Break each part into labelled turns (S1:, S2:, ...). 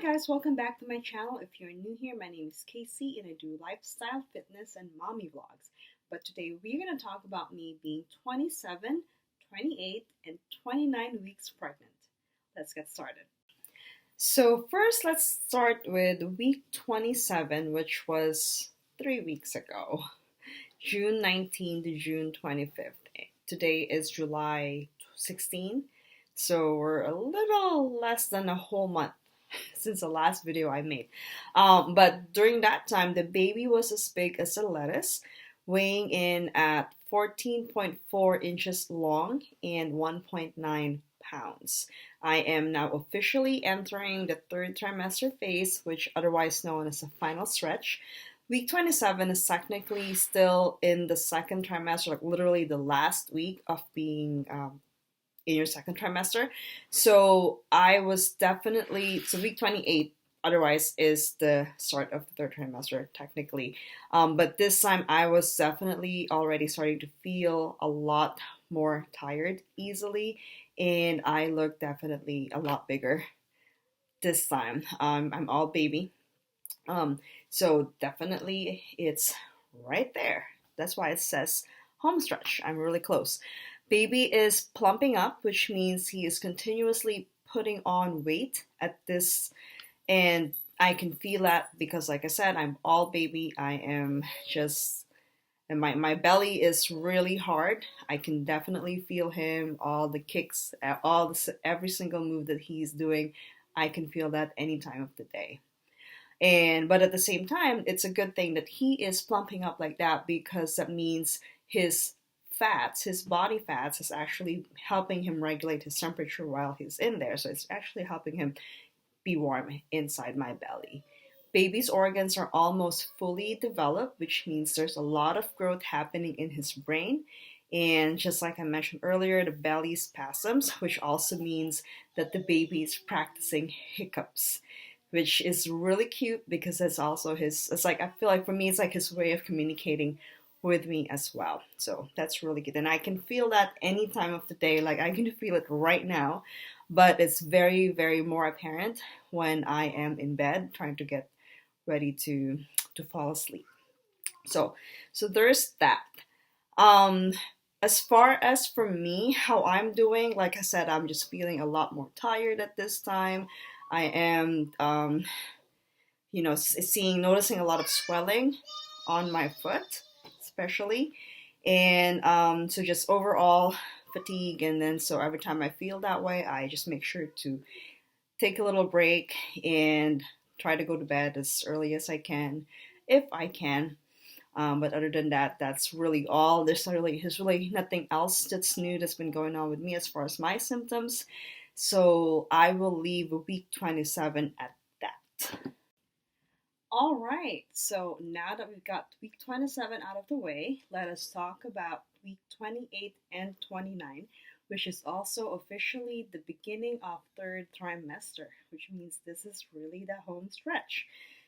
S1: guys, welcome back to my channel. If you're new here, my name is Casey and I do lifestyle, fitness, and mommy vlogs. But today we're going to talk about me being 27, 28, and 29 weeks pregnant. Let's get started. So first, let's start with week 27, which was 3 weeks ago, June 19 to June 25th. Today is July 16, so we're a little less than a whole month since the last video I made. But during that time, the baby was as big as a lettuce, weighing in at 14.4 inches long and 1.9 pounds. I am now officially entering the third trimester phase, which otherwise known as the final stretch. Week 27 is technically still in the second trimester, like literally the last week of being in your second trimester. So week 28 otherwise is the start of the third trimester technically. But this time I was definitely already starting to feel a lot more tired easily, and I look definitely a lot bigger this time. I'm all baby. So definitely it's right there. That's why it says home stretch. I'm really close. Baby is plumping up, which means he is continuously putting on weight at this, and I can feel that because, like I said, I'm all baby. I am just, and my belly is really hard. I can definitely feel him, all the kicks, every single move that he's doing. I can feel that any time of the day. But at the same time, it's a good thing that he is plumping up like that, because that means his body fats, is actually helping him regulate his temperature while he's in there. So it's actually helping him be warm inside my belly. Baby's organs are almost fully developed, which means there's a lot of growth happening in his brain. And just like I mentioned earlier, the belly spasms, which also means that the baby is practicing hiccups, which is really cute because it's also I feel like for me, it's like his way of communicating with me as well. So that's really good. And I can feel that any time of the day. Like I can feel it right now, but it's very, very more apparent when I am in bed trying to get ready to fall asleep. So there's that. As far as for me, how I'm doing, like I said, I'm just feeling a lot more tired at this time. I am, noticing a lot of swelling on my foot, especially. And so just overall fatigue. And then so every time I feel that way, I just make sure to take a little break and try to go to bed as early as I can, if I can. But other than that, that's really all. There's really nothing else that's new that's been going on with me as far as my symptoms. So I will leave week 27 at that. All right, so now that we've got week 27 out of the way, let us talk about week 28 and 29, which is also officially the beginning of third trimester, which means this is really the home stretch.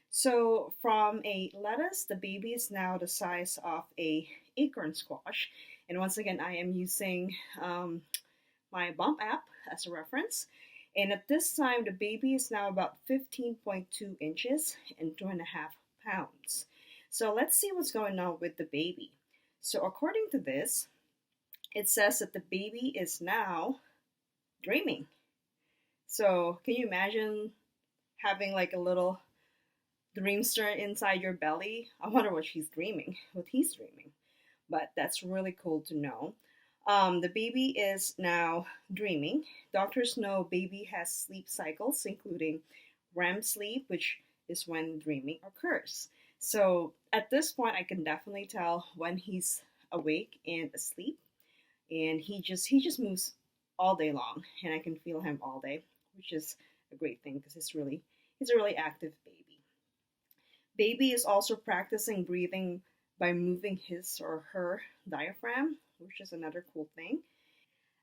S1: So from a lettuce, the baby is now the size of a acorn squash. And once again, I am using my Bump app as a reference. And at this time, the baby is now about 15.2 inches and 2.5 pounds. So let's see what's going on with the baby. So according to this, it says that the baby is now dreaming. So can you imagine having like a little dreamster inside your belly? I wonder what he's dreaming. But that's really cool to know. The baby is now dreaming. Doctors know baby has sleep cycles, including REM sleep, which is when dreaming occurs. So at this point, I can definitely tell when he's awake and asleep, and he just moves all day long, and I can feel him all day, which is a great thing because he's a really active baby. Baby is also practicing breathing by moving his or her diaphragm, which is another cool thing.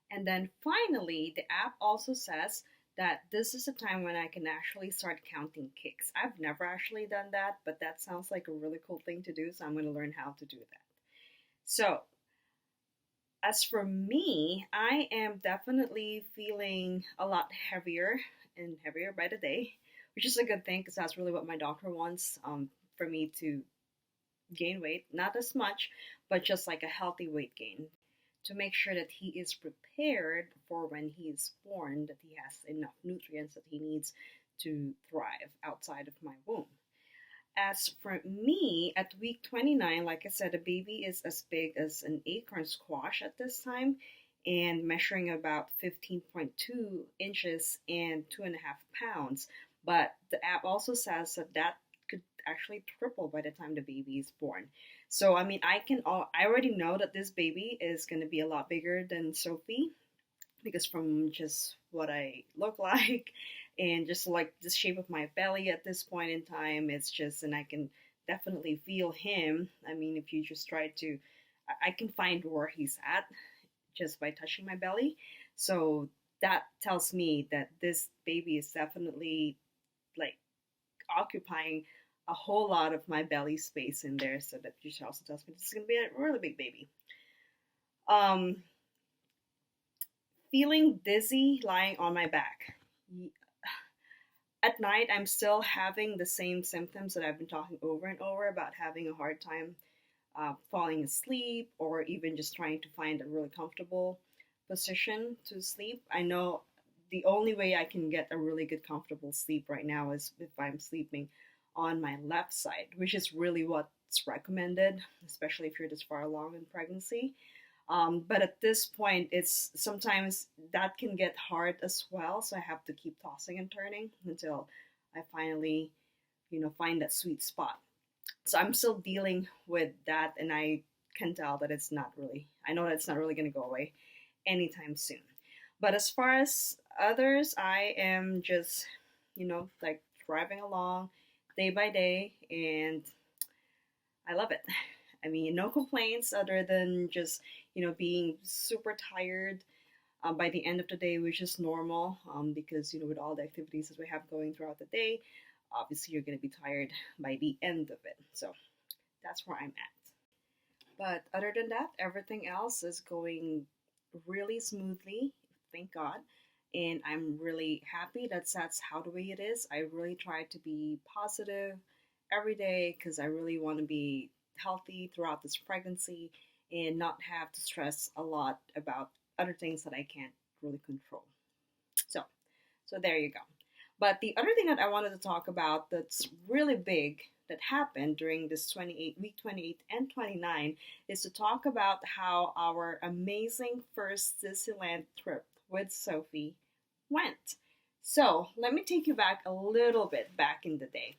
S1: And then finally, the app also says that this is a time when I can actually start counting kicks. I've never actually done that, but that sounds like a really cool thing to do, so I'm going to learn how to do that. So as for me, I am definitely feeling a lot heavier and heavier by the day, which is a good thing because that's really what my doctor wants, for me to gain weight, not as much, but just like a healthy weight gain to make sure that he is prepared for when he is born, that he has enough nutrients that he needs to thrive outside of my womb. As for me, at week 29, like I said, the baby is as big as an acorn squash at this time and measuring about 15.2 inches and 2.5 pounds. But the app also says that that could actually triple by the time the baby is born. So, I mean, I already know that this baby is going to be a lot bigger than Sophie because from just what I look like and just like the shape of my belly at this point in time, it's just, and I can definitely feel him. I mean, if you just try to, I can find where he's at just by touching my belly. So that tells me that this baby is definitely like occupying a whole lot of my belly space in there. So that just also tells me this is going to be a really big baby. Um, Feeling dizzy lying on my back. At night, I'm still having the same symptoms that I've been talking over and over about having a hard time falling asleep or even just trying to find a really comfortable position to sleep. I know the only way I can get a really good comfortable sleep right now is if I'm sleeping on my left side, which is really what's recommended, especially if you're this far along in pregnancy. But at this point, it's sometimes that can get hard as well. So I have to keep tossing and turning until I finally, find that sweet spot. So I'm still dealing with that, and I can tell that it's not really, I know that it's not really going to go away anytime soon. But as far as others, I am just, like driving along day by day, and I love it. I mean, no complaints other than just, being super tired by the end of the day, which is normal because, with all the activities that we have going throughout the day, obviously you're going to be tired by the end of it. So that's where I'm at. But other than that, everything else is going really smoothly, thank God. And I'm really happy that's how the way it is. I really try to be positive every day because I really want to be healthy throughout this pregnancy and not have to stress a lot about other things that I can't really control. So, so there you go. But the other thing that I wanted to talk about that's really big that happened during this 28 and 29 is to talk about how our amazing first Disneyland trip with Sophie went. So let me take you back a little bit back in the day.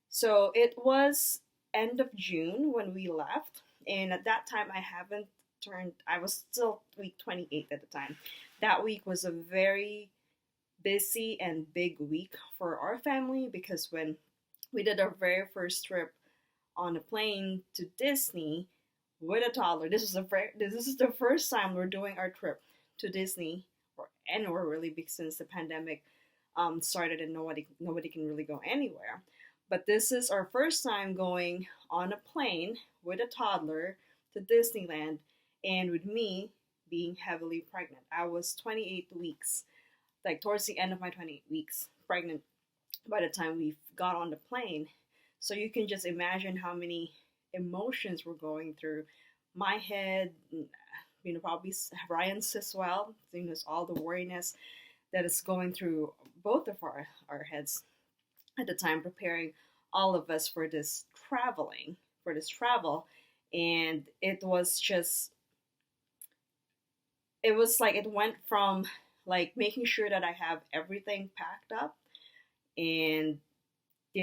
S1: So it was end of June when we left, and at that time I was still week 28 at the time. That week was a very busy and big week for our family because when we did our very first trip on a plane to Disney with a toddler, this is the first time we're doing our trip to Disney or anywhere really because since the pandemic started and nobody can really go anywhere. But this is our first time going on a plane with a toddler to Disneyland and with me being heavily pregnant. I was 28 weeks, like towards the end of my 28 weeks pregnant by the time we got on the plane. So you can just imagine how many emotions were going through my head, probably Ryan's as well. It's all the worriness that is going through both of our heads at the time, preparing all of us for this travel. And it was like it went from like making sure that I have everything packed up and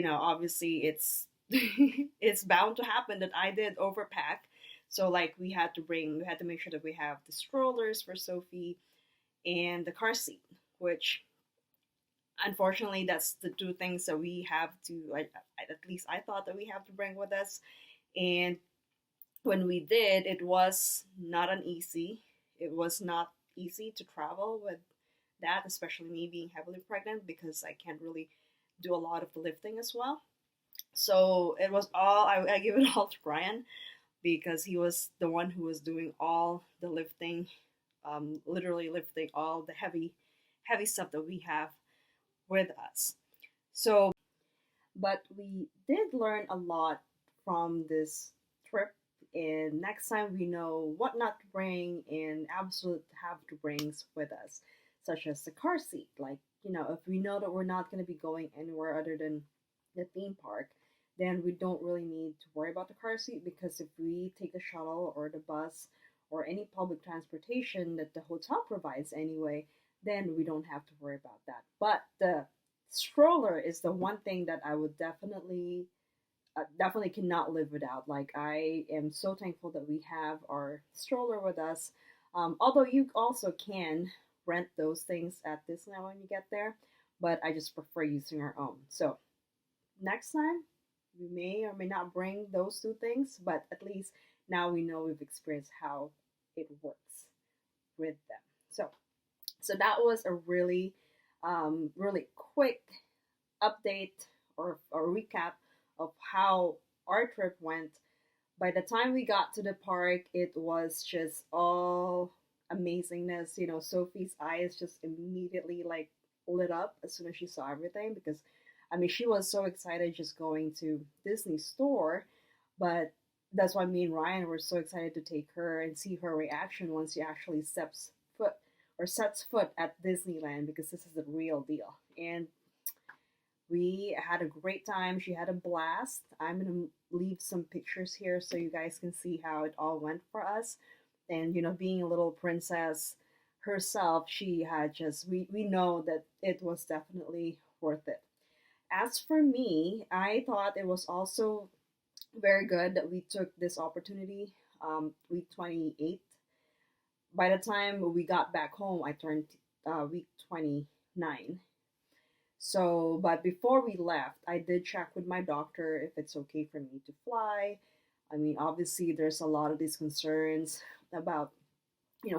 S1: obviously it's it's bound to happen that I did overpack. So like we had to make sure that we have the strollers for Sophie and the car seat, which unfortunately that's the two things that we have to at least I thought that we have to bring with us. And when we did, it was not easy to travel with that, especially me being heavily pregnant because I can't really do a lot of the lifting as well. So it was all I give it all to Brian because he was the one who was doing all the lifting, literally lifting all the heavy stuff that we have with us. So But we did learn a lot from this trip, and next time we know what not to bring and absolute have to bring with us, such as the car seat. Like, if we know that we're not going to be going anywhere other than the theme park, then we don't really need to worry about the car seat, because if we take the shuttle or the bus or any public transportation that the hotel provides anyway, then we don't have to worry about that. But the stroller is the one thing that I would definitely cannot live without. Like, I am so thankful that we have our stroller with us. Although you also can rent those things at Disneyland when you get there, but I just prefer using our own. So next time, we may or may not bring those two things, but at least now we know we've experienced how it works with them. So that was a really quick update or recap of how our trip went. By the time we got to the park, it was just all amazingness. Sophie's eyes just immediately like lit up as soon as she saw everything, because I mean, she was so excited just going to Disney store, but that's why me and Ryan were so excited to take her and see her reaction once she actually sets foot at Disneyland, because this is the real deal. And we had a great time. She had a blast. I'm going to leave some pictures here so you guys can see how it all went for us. And, being a little princess herself, she had we know that it was definitely worth it. As for me, I thought it was also very good that we took this opportunity. Week 28. By the time we got back home, I turned week 29. So, but before we left, I did check with my doctor if it's okay for me to fly. I mean, obviously, there's a lot of these concerns about,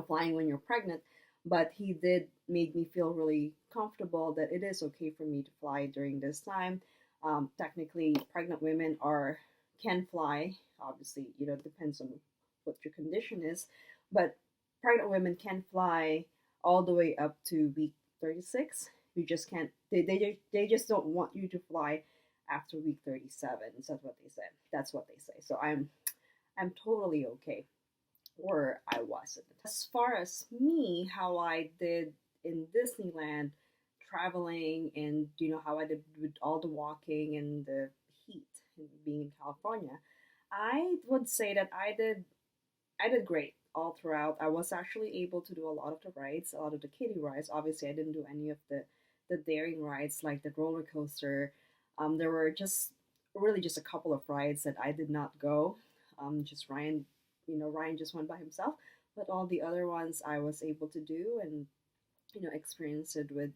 S1: flying when you're pregnant, but he did make me feel really comfortable that it is okay for me to fly during this time. Technically, pregnant women can fly. Obviously, it depends on what your condition is, but pregnant women can fly all the way up to week 36. You just can't. They just don't want you to fly after week 37. So that's what they said. That's what they say. So I'm totally okay where I was. As far as me, how I did in Disneyland, traveling, and how I did with all the walking and the heat and being in California, I would say that I did great all throughout. I was actually able to do a lot of the rides, a lot of the kiddie rides. Obviously, I didn't do any of the daring rides like the roller coaster. There were just a couple of rides that I did not go. Just Ryan just went by himself, but all the other ones I was able to do and experience it with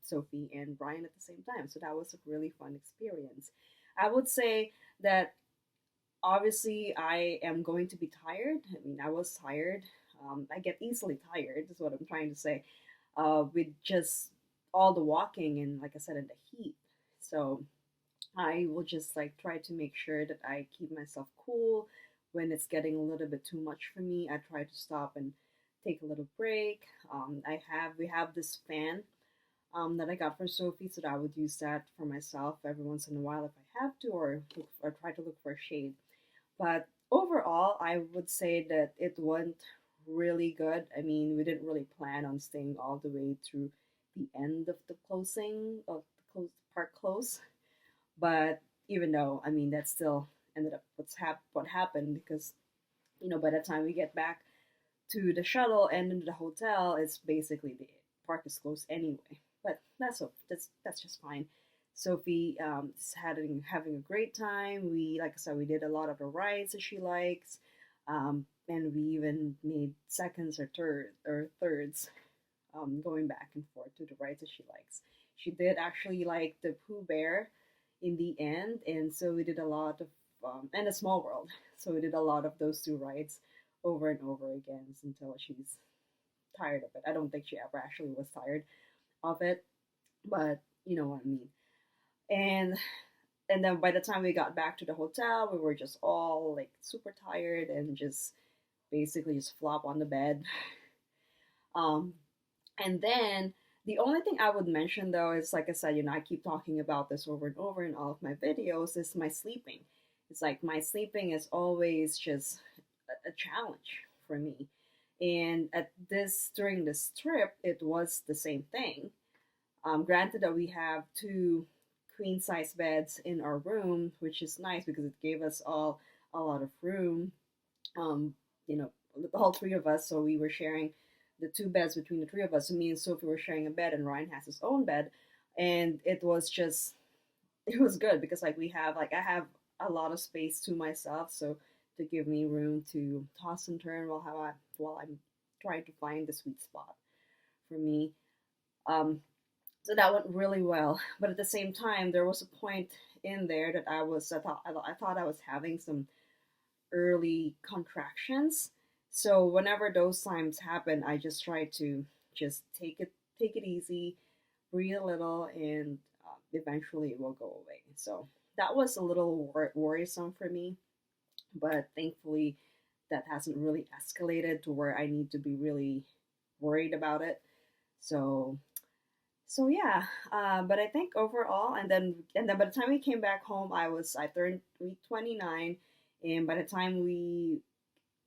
S1: Sophie and Brian at the same time. So that was a really fun experience. I would say that obviously I am going to be tired. I mean, I was tired. I get easily tired, is what I'm trying to say, with just all the walking and, like I said, in the heat. So I will just like try to make sure that I keep myself cool. When it's getting a little bit too much for me, I try to stop and take a little break. We have this fan that I got for Sophie, so that I would use that for myself every once in a while if I have to, or try to look for a shade. But overall, I would say that it went really good. I mean, we didn't really plan on staying all the way through the end of the closing of the park close, but even though, I mean, that still ended up what happened, because by the time we get back to the shuttle and into the hotel, it's basically the park is closed anyway. But that's just fine. Sophie is having a great time. Like I said, we did a lot of the rides that she likes, and we even made seconds or thirds, going back and forth to the rides that she likes. She did actually like the Pooh Bear in the end, and so we did a lot of and a Small World. So we did a lot of those two rides over and over again until she's tired of it. I don't think she ever actually was tired of it, but you know what I mean. And then by the time we got back to the hotel, we were just all like super tired and just basically just flop on the bed. Um, and then The only thing I would mention though is, like I said, I keep talking about this over and over in all of my videos, is my sleeping. It's like my sleeping is always just a challenge for me. And during this trip, it was the same thing. Granted that we have two queen size beds in our room, which is nice because it gave us all a lot of room. Um, you know, all three of us, so we were sharing the two beds between the three of us. So me and Sophie were sharing a bed, and Ryan has his own bed, and it was good because like I have a lot of space to myself, so to give me room to toss and turn while I'm trying to find the sweet spot for me. Um, so that went really well. But at the same time, there was a point in there that I thought I was having some early contractions. So whenever those times happen, I just try to just take it easy, breathe a little, and eventually it will go away. So that was a little worrisome for me, but thankfully that hasn't really escalated to where I need to be really worried about it. So yeah, but I think overall, and then by the time we came back home, I turned week 29, and by the time we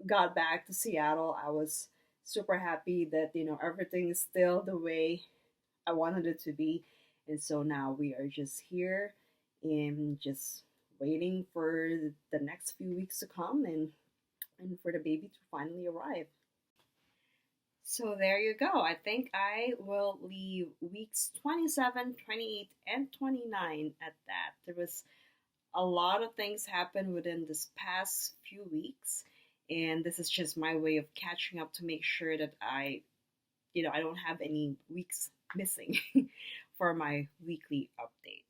S1: got back to Seattle, I was super happy that everything is still the way I wanted it to be, and so now we are just here and just waiting for the next few weeks to come and for the baby to finally arrive. So there you go. I think I will leave weeks 27, 28, and 29 at that. There was a lot of things happened within this past few weeks, and this is just my way of catching up to make sure that I don't have any weeks missing for my weekly updates.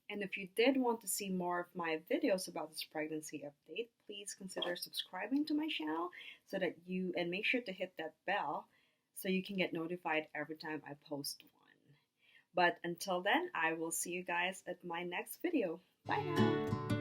S1: And if you did want to see more of my videos about this pregnancy update, please consider subscribing to my channel and make sure to hit that bell so you can get notified every time I post one. But until then, I will see you guys at my next video. Bye now!